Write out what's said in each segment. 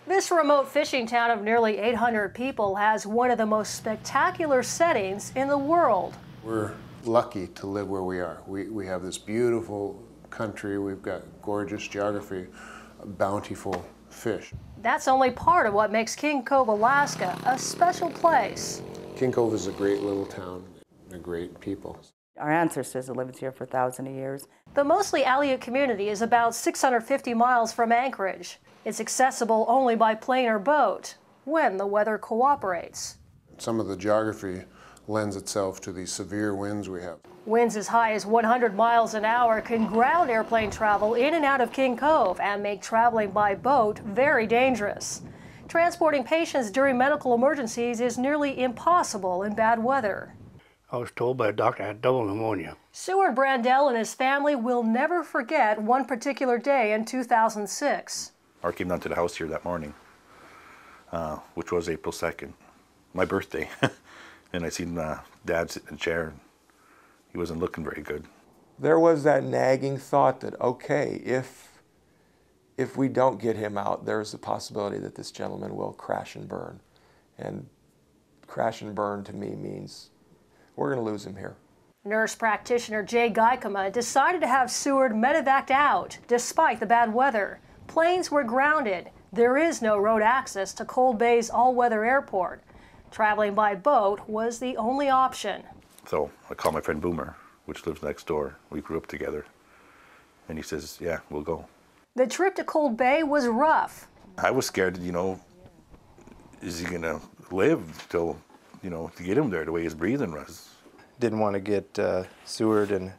This remote fishing town of nearly 800 people has one of the most spectacular settings in the world. We're lucky to live where we are. We have this beautiful country, we've got gorgeous geography, bountiful fish. That's only part of what makes King Cove, Alaska a special place. King Cove is a great little town, and great people. Our ancestors have lived here for thousands of years. The mostly Aleut community is about 650 miles from Anchorage. It's accessible only by plane or boat, when the weather cooperates. Some of the geography lends itself to these severe winds we have. Winds as high as 100 miles an hour can ground airplane travel in and out of King Cove and make traveling by boat very dangerous. Transporting patients during medical emergencies is nearly impossible in bad weather. I was told by a doctor I had double pneumonia. Seward Brandell and his family will never forget one particular day in 2006. I came down to the house here that morning, which was April 2nd, my birthday. And I seen Dad sitting in a chair. He wasn't looking very good. There was that nagging thought that, okay, if we don't get him out, there's a possibility that this gentleman will crash and burn. And crash and burn to me means we're going to lose him here. Nurse practitioner Jay Geikema decided to have Seward medevaced out despite the bad weather. Planes were grounded. There is no road access to Cold Bay's all-weather airport. Traveling by boat was the only option. So I called my friend Boomer, which lives next door. We grew up together. And he says, yeah, we'll go. The trip to Cold Bay was rough. I was scared, is he going to live till, to get him there the way his breathing was. Didn't want to get Seward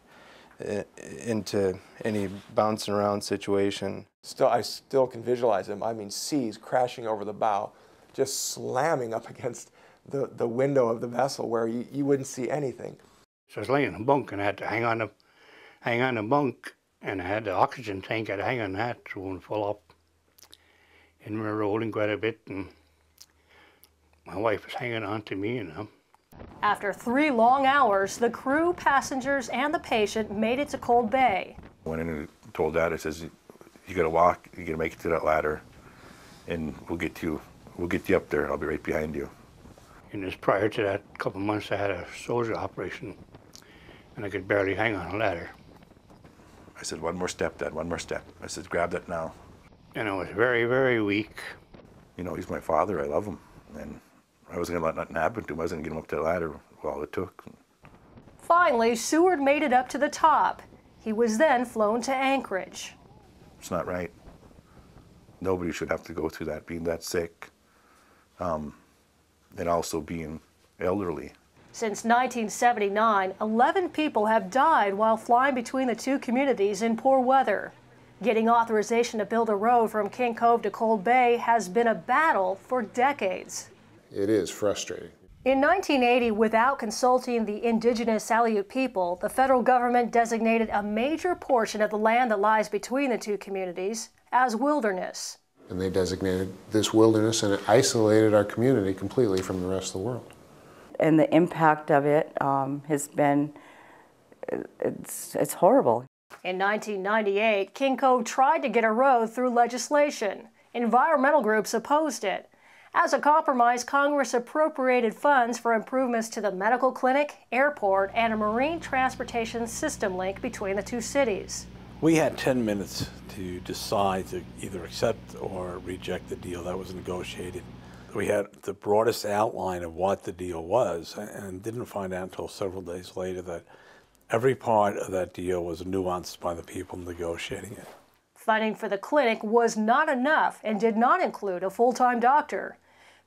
into any bouncing around situation. I still can visualize him. I mean, seas crashing over the bow, just slamming up against the window of the vessel where you wouldn't see anything. So I was laying in a bunk and I had to hang on the bunk, and I had the oxygen tank. I had to hang on that so it wouldn't fall up. And we were rolling quite a bit, and my wife was hanging on to me, After 3 long hours, the crew, passengers, and the patient made it to Cold Bay. I went in and told Dad, I says, you got to walk, you got to make it to that ladder, and we'll get you up there. I'll be right behind you. And just prior to that, a couple of months, I had a soldier operation, and I could barely hang on a ladder. I said, one more step, Dad, one more step. I said, grab that now. And I was very, very weak. He's my father, I love him. And I wasn't going to let nothing happen to him. I was going to get him up to the ladder, all it took. Finally, Seward made it up to the top. He was then flown to Anchorage. It's not right. Nobody should have to go through that, being that sick, and also being elderly. Since 1979, 11 people have died while flying between the two communities in poor weather. Getting authorization to build a road from King Cove to Cold Bay has been a battle for decades. It is frustrating. In 1980, without consulting the indigenous Aleut people, the federal government designated a major portion of the land that lies between the two communities as wilderness. And they designated this wilderness, and it isolated our community completely from the rest of the world. And the impact of it has been, it's horrible. In 1998, King Cove tried to get a road through legislation. Environmental groups opposed it. As a compromise, Congress appropriated funds for improvements to the medical clinic, airport, and a marine transportation system link between the two cities. We had 10 minutes to decide to either accept or reject the deal that was negotiated. We had the broadest outline of what the deal was, and didn't find out until several days later that every part of that deal was nuanced by the people negotiating it. Funding for the clinic was not enough and did not include a full-time doctor.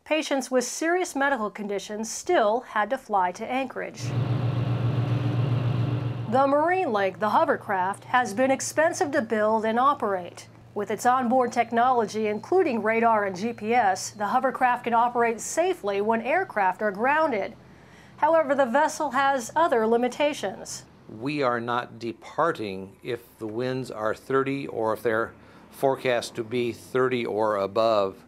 Patients with serious medical conditions still had to fly to Anchorage. The Marine Link, the hovercraft, has been expensive to build and operate. With its onboard technology, including radar and GPS, the hovercraft can operate safely when aircraft are grounded. However, the vessel has other limitations. We are not departing if the winds are 30 or if they're forecast to be 30 or above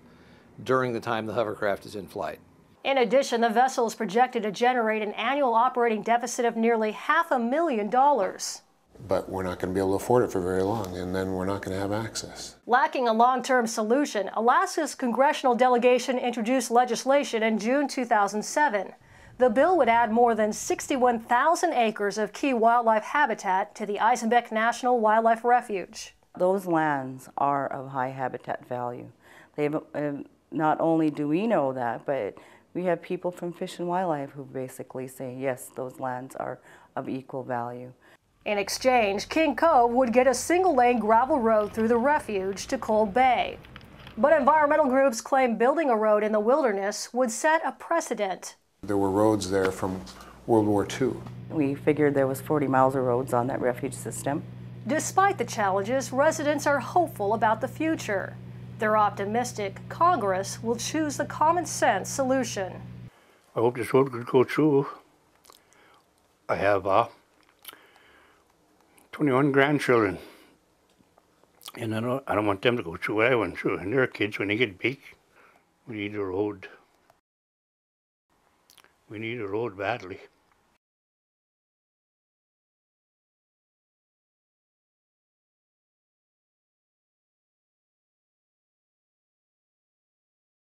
during the time the hovercraft is in flight. In addition, the vessel is projected to generate an annual operating deficit of nearly $500,000. but we're not going to be able to afford it for very long, and then we're not going to have access. Lacking a long-term solution, Alaska's congressional delegation introduced legislation in June 2007. The bill would add more than 61,000 acres of key wildlife habitat to the Eisenbeck National Wildlife Refuge. Those lands are of high habitat value. Not only do we know that, but we have people from Fish and Wildlife who basically say, yes, those lands are of equal value. In exchange, King Cove would get a single-lane gravel road through the refuge to Cold Bay. But environmental groups claim building a road in the wilderness would set a precedent. There were roads there from World War II. We figured there was 40 miles of roads on that refuge system. Despite the challenges, residents are hopeful about the future. They're optimistic Congress will choose the common-sense solution. I hope this road could go through. I have 21 grandchildren, and I don't want them to go through what I went through. And their kids, when they get big, we need a road. We need a road badly.